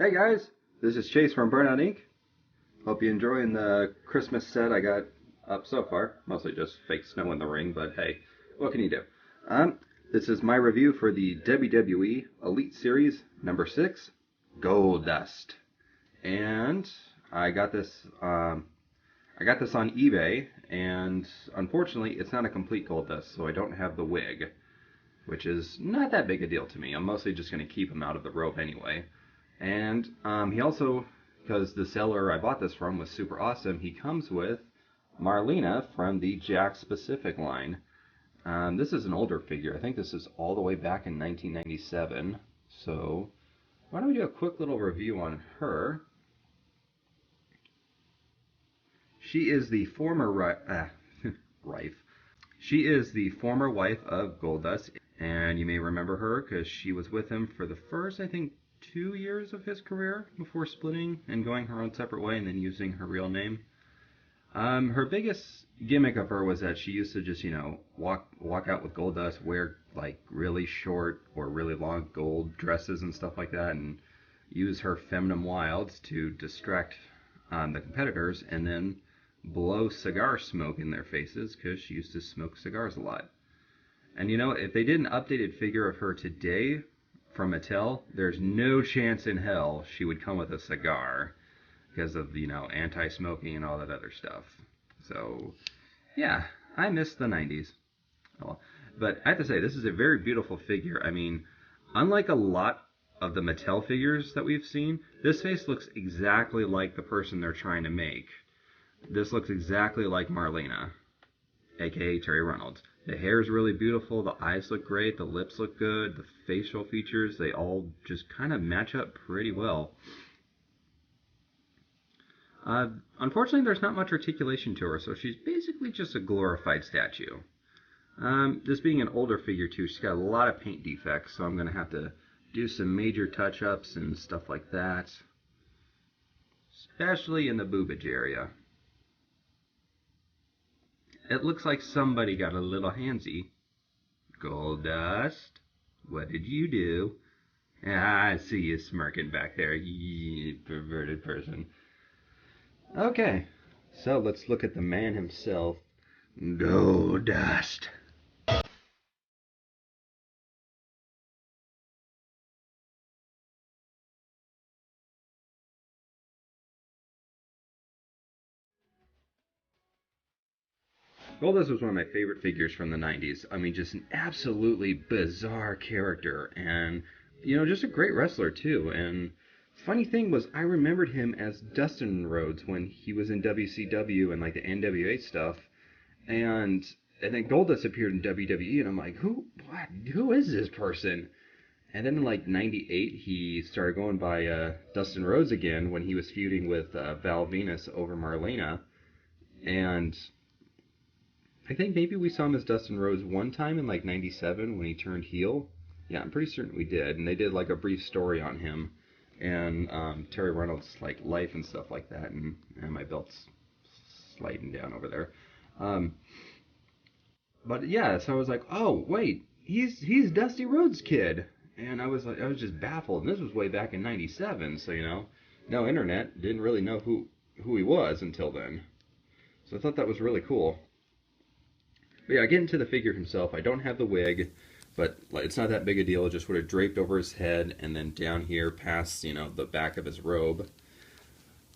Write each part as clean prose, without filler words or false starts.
Hey guys, this is Chase from BurnoutInc. Hope you're enjoying the Christmas set I got up so far. Mostly just fake snow in the ring, but hey, what can you do? This is my review for the WWE Elite Series number 6, GOLDUST. And I got this on eBay, and unfortunately it's not a complete GOLDUST, so I don't have the wig, which is not that big a deal to me. I'm mostly just going to keep him out of the robe anyway. And he also, because the seller I bought this from was super awesome, he comes with Marlena from the Jakks specific line. This is an older figure. I think this is all the way back in 1997. So why don't we do a quick little review on her. She is the former She is the former wife of GOLDUST, and you may remember her because she was with him for the first, I think, 2 years of his career before splitting and going her own separate way and then using her real name. Her biggest gimmick of her was that she used to just, walk out with GOLDUST, wear like really short or really long gold dresses and stuff like that, and use her feminine wilds to distract the competitors and then blow cigar smoke in their faces because she used to smoke cigars a lot. And if they did an updated figure of her today from Mattel, there's no chance in hell she would come with a cigar because of, anti-smoking and all that other stuff. So, yeah, I miss the 90s. Oh, but I have to say, this is a very beautiful figure. I mean, unlike a lot of the Mattel figures that we've seen, this face looks exactly like the person they're trying to make. This looks exactly like Marlena, aka Terry Reynolds. The hair is really beautiful, the eyes look great, the lips look good, the facial features, they all just kind of match up pretty well. Unfortunately, there's not much articulation to her, so she's basically just a glorified statue. This being an older figure too, she's got a lot of paint defects, so I'm going to have to do some major touch-ups and stuff like that, especially in the boobage area. It looks like somebody got a little handsy. GOLDUST, what did you do? I see you smirking back there, you perverted person. Okay, so let's look at the man himself. GOLDUST. GOLDUST was one of my favorite figures from the 90s. I mean, just an absolutely bizarre character, and, just a great wrestler, too. And funny thing was, I remembered him as Dustin Rhodes when he was in WCW and, like, the NWA stuff. And then GOLDUST appeared in WWE, and I'm like, who is this person? And then in, like, 98, he started going by Dustin Rhodes again when he was feuding with Val Venus over Marlena. And I think maybe we saw him as Dustin Rhodes one time in like 97 when he turned heel. Yeah, I'm pretty certain we did. And they did like a brief story on him and Terry Reynolds' like life and stuff like that. And my belt's sliding down over there. But yeah, so I was like, oh wait, he's Dusty Rhodes' kid. And I was just baffled. And this was way back in 97, so no internet, didn't really know who he was until then. So I thought that was really cool. But yeah, getting to the figure himself, I don't have the wig, but it's not that big a deal. It just would have draped over his head and then down here past, the back of his robe.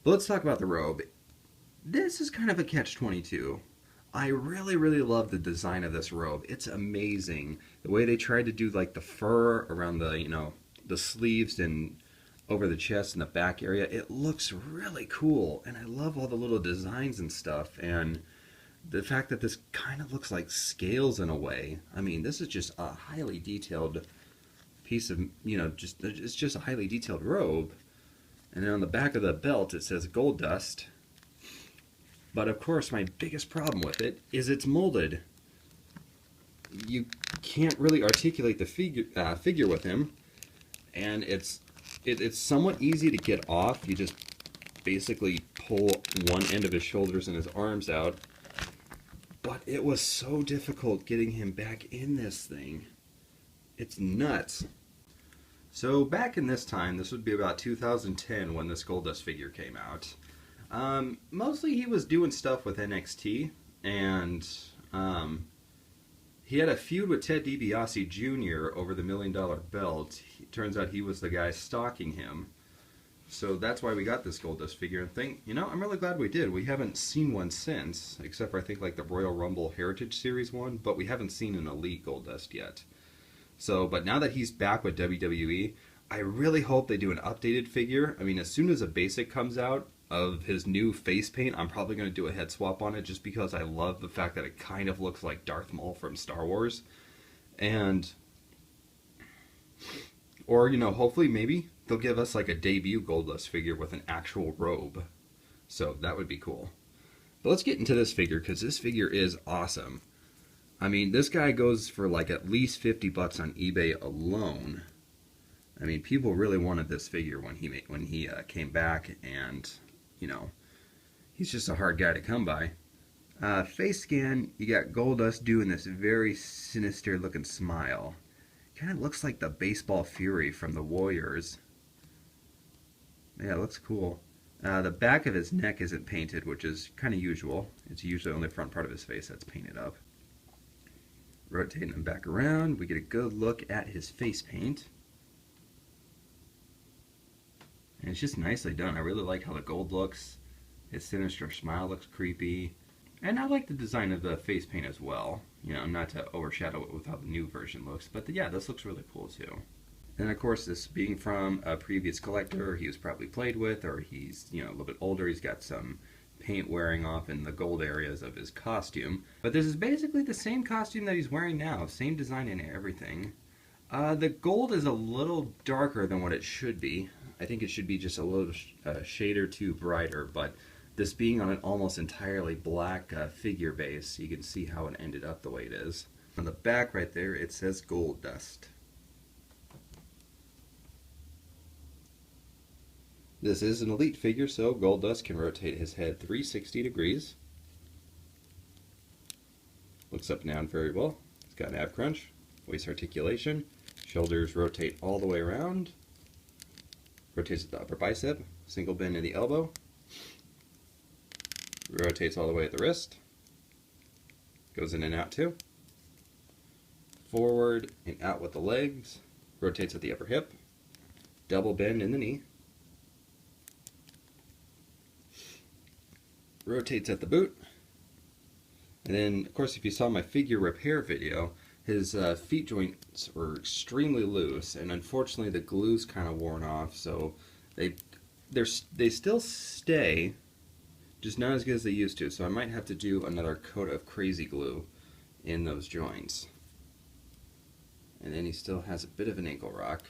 But let's talk about the robe. This is kind of a catch-22. I really, really love the design of this robe. It's amazing. The way they tried to do like the fur around the, the sleeves and over the chest and the back area. It looks really cool, and I love all the little designs and stuff, and the fact that this kind of looks like scales in a way. I mean, this is just a highly detailed piece of, it's just a highly detailed robe. And then on the back of the belt it says GOLDUST. But of course my biggest problem with it is it's molded. You can't really articulate the figure with him, and it's somewhat easy to get off. You just basically pull one end of his shoulders and his arms out. But it was so difficult getting him back in this thing. It's nuts. So back in this time, this would be about 2010 when this Goldust figure came out. Mostly he was doing stuff with NXT, and he had a feud with Ted DiBiase Jr. over the $1 Million belt. Turns out he was the guy stalking him. So that's why we got this Goldust figure, and think, you know, I'm really glad we did. We haven't seen one since, except for I think like the Royal Rumble Heritage Series one, but we haven't seen an Elite Goldust yet. So, but now that he's back with WWE, I really hope they do an updated figure. I mean, as soon as a basic comes out of his new face paint, I'm probably going to do a head swap on it just because I love the fact that it kind of looks like Darth Maul from Star Wars. And, or, you know, hopefully maybe they'll give us like a debut Goldust figure with an actual robe. So that would be cool. But let's get into this figure because this figure is awesome. I mean, this guy goes for like at least $50 on eBay alone. I mean, people really wanted this figure when he came back, and you know, he's just a hard guy to come by. Face scan, you got Goldust doing this very sinister looking smile. Kind of looks like the Baseball Fury from the Warriors. Yeah, it looks cool. The back of his neck isn't painted, which is kind of usual. It's usually only the front part of his face that's painted up. Rotating him back around, we get a good look at his face paint. And it's just nicely done. I really like how the gold looks. His sinister smile looks creepy. And I like the design of the face paint as well. You know, not to overshadow it with how the new version looks. But yeah, this looks really cool too. And of course, this being from a previous collector he was probably played with, or he's, you know, a little bit older, he's got some paint wearing off in the gold areas of his costume. But this is basically the same costume that he's wearing now, same design and everything. The gold is a little darker than what it should be. I think it should be just a little shade or two brighter, but this being on an almost entirely black figure base, you can see how it ended up the way it is. On the back right there, it says Goldust. This is an Elite figure, so Goldust can rotate his head 360 degrees. Looks up and down very well. He's got an ab crunch, waist articulation, shoulders rotate all the way around, rotates at the upper bicep, single bend in the elbow, rotates all the way at the wrist, goes in and out too, forward and out with the legs, rotates at the upper hip, double bend in the knee, rotates at the boot, and then of course if you saw my figure repair video, his feet joints were extremely loose, and unfortunately the glue's kind of worn off, so they still stay, just not as good as they used to, so I might have to do another coat of crazy glue in those joints. And then he still has a bit of an ankle rock,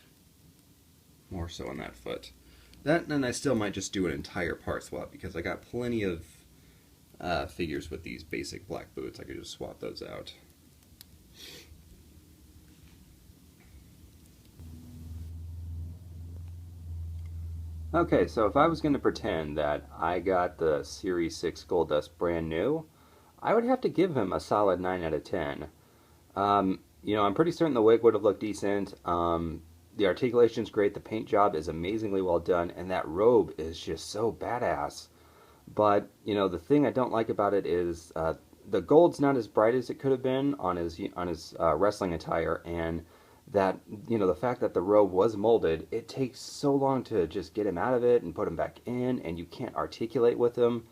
more so on that foot. That, and I still might just do an entire part swap, because I got plenty of figures with these basic black boots. I could just swap those out. Okay, so if I was going to pretend that I got the Series 6 Goldust brand new, I would have to give him a solid 9 out of 10. You know, I'm pretty certain the wig would have looked decent. The articulation is great, the paint job is amazingly well done, and that robe is just so badass. But, you know, the thing I don't like about it is the gold's not as bright as it could have been on his wrestling attire, and that, you know, the fact that the robe was molded, it takes so long to just get him out of it and put him back in, and you can't articulate with him.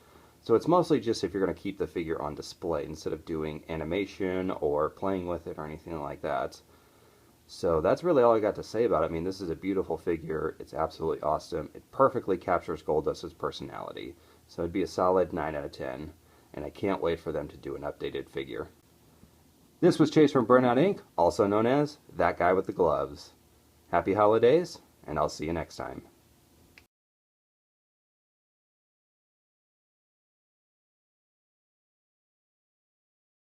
So it's mostly just if you're going to keep the figure on display instead of doing animation or playing with it or anything like that. So that's really all I got to say about it. I mean, this is a beautiful figure. It's absolutely awesome. It perfectly captures Goldust's personality. So it'd be a solid 9 out of 10. And I can't wait for them to do an updated figure. This was Chase from Burnout Inc., also known as That Guy with the Gloves. Happy holidays, and I'll see you next time.